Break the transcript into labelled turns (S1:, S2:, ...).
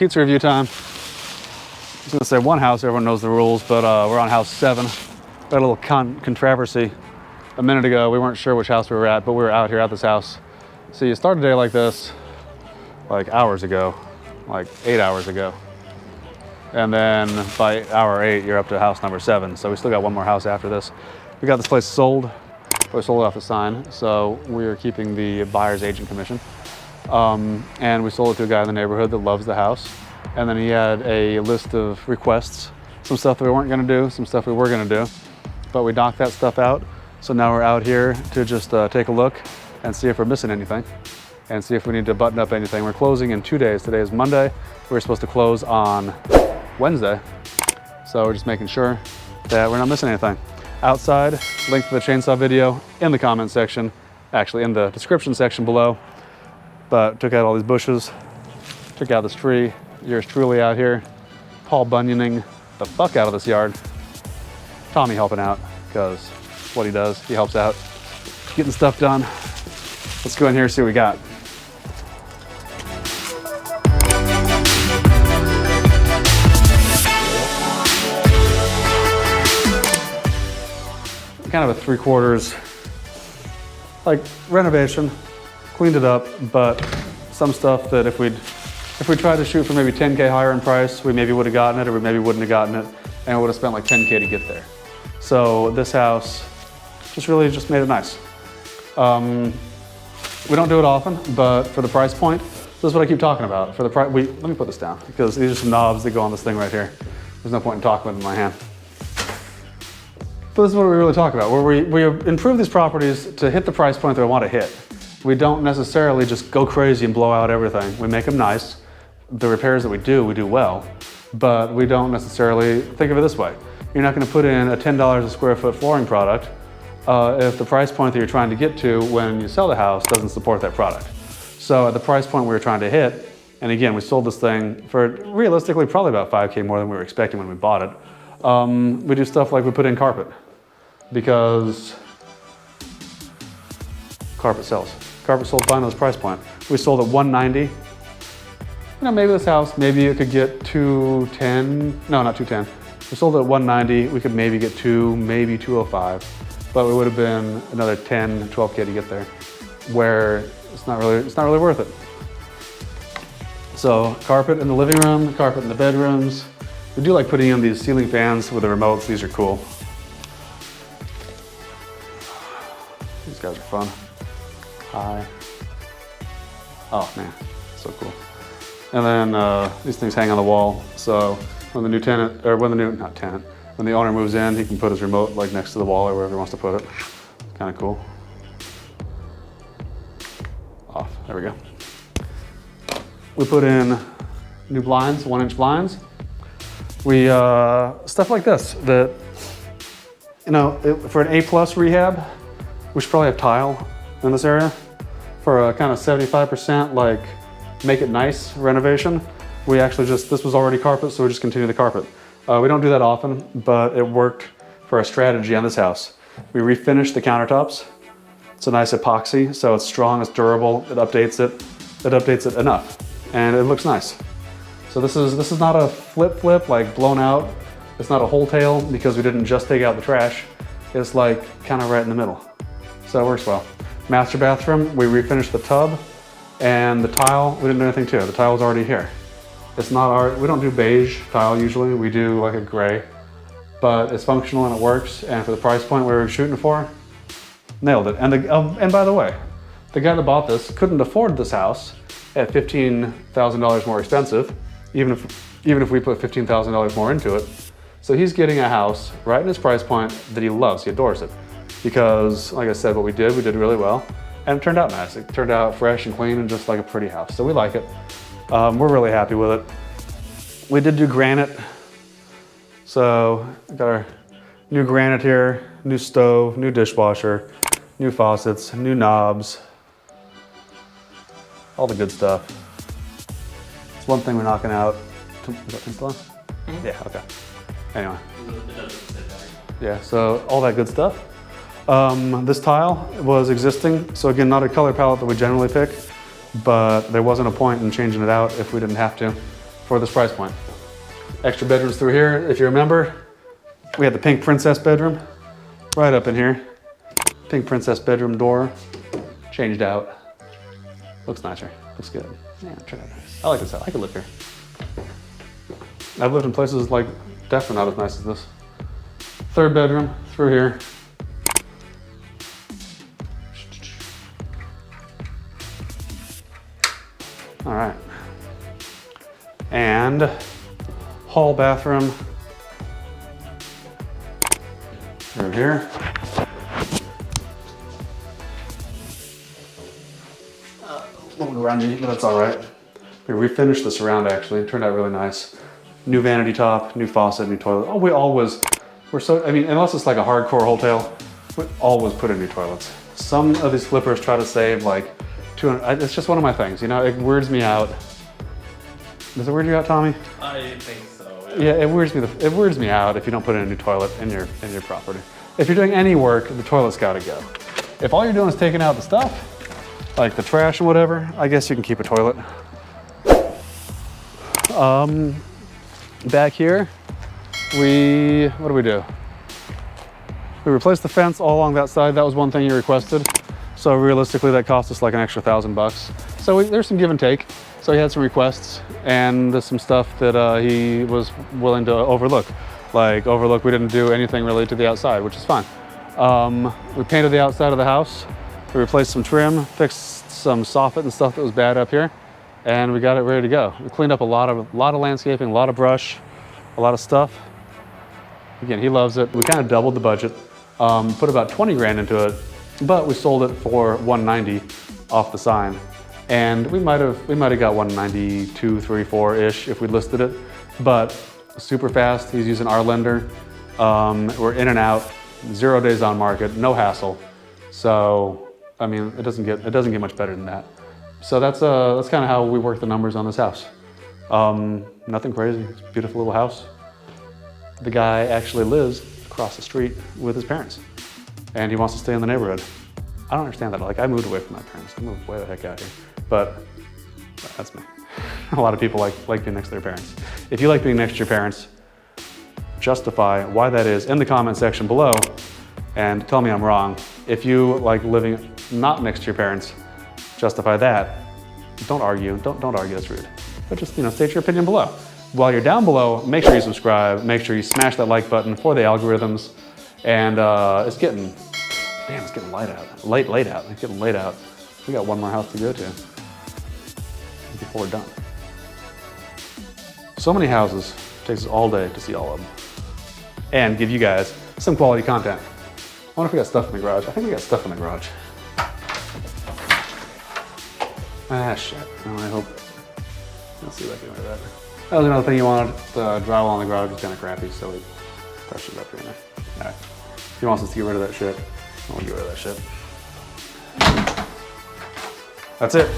S1: pizza review time. I was gonna say one house, everyone knows the rules, but we're on house 7. Got a little controversy a minute ago. We weren't sure which house we were at, but we were out here at this house. So you start a day like this, like hours ago, like 8 hours ago. And then by hour 8, you're up to house number 7. So we still got one more house after this. We got this place sold. We sold it off the sign. So we are keeping the buyer's agent commission. And we sold it to a guy in the neighborhood that loves the house. And then he had a list of requests, some stuff that we weren't gonna do, some stuff we were gonna do, but we knocked that stuff out. So now we're out here to just take a look and see if we're missing anything and see if we need to button up anything. We're closing in 2 days. Today is Monday. We were supposed to close on Wednesday. So we're just making sure that we're not missing anything. Outside, link to the chainsaw video in the comment section, actually in the description section below. But took out all these bushes, took out this tree. Yours truly out here, Paul Bunyoning the fuck out of this yard. Tommy helping out, because what he does, he helps out, getting stuff done. Let's go in here and see what we got. Kind of a 3/4, like renovation, cleaned it up, but some stuff that if we tried to shoot for maybe 10K higher in price, we maybe would have gotten it, or we maybe wouldn't have gotten it, and we would have spent like 10K to get there. So this house just really just made it nice. We don't do it often, but for the price point, this is what I keep talking about. For the price, let me put this down, because these are some knobs that go on this thing right here. There's no point in talking with it in my hand. But this is what we really talk about, where we improve these properties to hit the price point that we want to hit. We don't necessarily just go crazy and blow out everything. We make them nice. The repairs that we do well, but we don't necessarily think of it this way. You're not going to put in a $10 a square foot flooring product if the price point that you're trying to get to when you sell the house doesn't support that product. So at the price point we were trying to hit, and again, we sold this thing for realistically probably about 5K more than we were expecting when we bought it. We do stuff like we put in carpet, because carpet sells. Carpet sold fine at this price point. We sold at $190. You know, maybe this house, maybe it could get 210. No, not 210. We sold it at $190. We could maybe get 2, maybe 205, but it would have been another 10, 12K to get there, where it's not really worth it. So carpet in the living room, carpet in the bedrooms. We do like putting in these ceiling fans with the remotes. These are cool. These guys are fun. Hi. Oh man, so cool. And then these things hang on the wall. So when the new tenant, or when the owner moves in, he can put his remote like next to the wall or wherever he wants to put it. Kind of cool. Off, there we go. We put in new blinds, 1-inch blinds. We, stuff like this, that, you know, for an A+ rehab, we should probably have tile in this area. For a kind of 75% like make it nice renovation, we actually this was already carpet, so we just continue the carpet. We don't do that often, but it worked for our strategy on this house. We refinished the countertops. It's a nice epoxy, so it's strong, it's durable, it updates it enough, and it looks nice. So this is not a flip like blown out. It's not a whole tail because we didn't just take out the trash. It's like kind of right in the middle. So it works well. Master bathroom, we refinished the tub, and the tile, we didn't do anything to it. The tile was already here. It's not we don't do beige tile usually. We do like a gray, but it's functional and it works. And for the price point we were shooting for, nailed it. And by the way, the guy that bought this couldn't afford this house at $15,000 more expensive, even if we put $15,000 more into it. So he's getting a house right in his price point that he loves, he adores it. Because, like I said, what we did really well. And it turned out nice. It turned out fresh and clean and just like a pretty house. So we like it. We're really happy with it. We did do granite. So we got our new granite here, new stove, new dishwasher, new faucets, new knobs, all the good stuff. It's one thing we're knocking out. Is that thing still on? Mm-hmm. Yeah, okay. Anyway. Yeah, so all that good stuff. This tile was existing, so again, not a color palette that we generally pick, but there wasn't a point in changing it out if we didn't have to for this price point. Extra bedrooms through here. If you remember, we had the pink princess bedroom right up in here. Pink princess bedroom door, changed out. Looks nicer, looks good. Yeah, try that. I like this house, I could live here. I've lived in places like definitely not as nice as this. Third bedroom through here. All right. And hall bathroom through here. A little grungy, but that's all right. We refinished the surround actually. It turned out really nice. New vanity top, new faucet, new toilet. Oh, we're so, I mean, unless it's like a hardcore hotel, we always put in new toilets. Some of these flippers try to save like 200, it's just one of my things, you know, it weirds me out. Does it weird you out, Tommy?
S2: I think so.
S1: Yeah, it weirds me out if you don't put in a new toilet in your property. If you're doing any work, the toilet's gotta go. If all you're doing is taking out the stuff, like the trash and whatever, I guess you can keep a toilet. Back here, what do we do? We replaced the fence all along that side. That was one thing you requested. So realistically, that cost us like an extra $1,000. So there's some give and take. So he had some requests and there's some stuff that he was willing to overlook. We didn't do anything related to the outside, which is fine. We painted the outside of the house. We replaced some trim, fixed some soffit and stuff that was bad up here, and we got it ready to go. We cleaned up a lot of landscaping, a lot of brush, a lot of stuff. Again, he loves it. We kind of doubled the budget, put about 20 grand into it, but we sold it for 190 off the sign. And we might have got 192, 3, 4-ish if we listed it, but super fast. He's using our lender. We're in and out, 0 days on market, no hassle. So, I mean, it doesn't get much better than that. So that's kind of how we work the numbers on this house. Nothing crazy. It's a beautiful little house. The guy actually lives across the street with his parents, and he wants to stay in the neighborhood. I don't understand that. Like, I moved away from my parents. I moved way the heck out here, but that's me. A lot of people like being next to their parents. If you like being next to your parents, justify why that is in the comment section below, and tell me I'm wrong. If you like living not next to your parents, justify that. Don't argue. Don't argue. That's rude. But just, you know, state your opinion below. While you're down below, make sure you subscribe. Make sure you smash that like button for the algorithms. And it's getting light out. Late out. It's getting late out. We got one more house to go to before we're done. So many houses. It takes us all day to see all of them and give you guys some quality content. I wonder if we got stuff in the garage. I think we got stuff in the garage. Ah, shit. Oh, I hope. Let's see what I can do with that. That was another thing you wanted. The drywall in the garage was kind of crappy, so we touched it up here and there. All right. If he wants us to get rid of that shit, we'll get rid of that shit. That's it.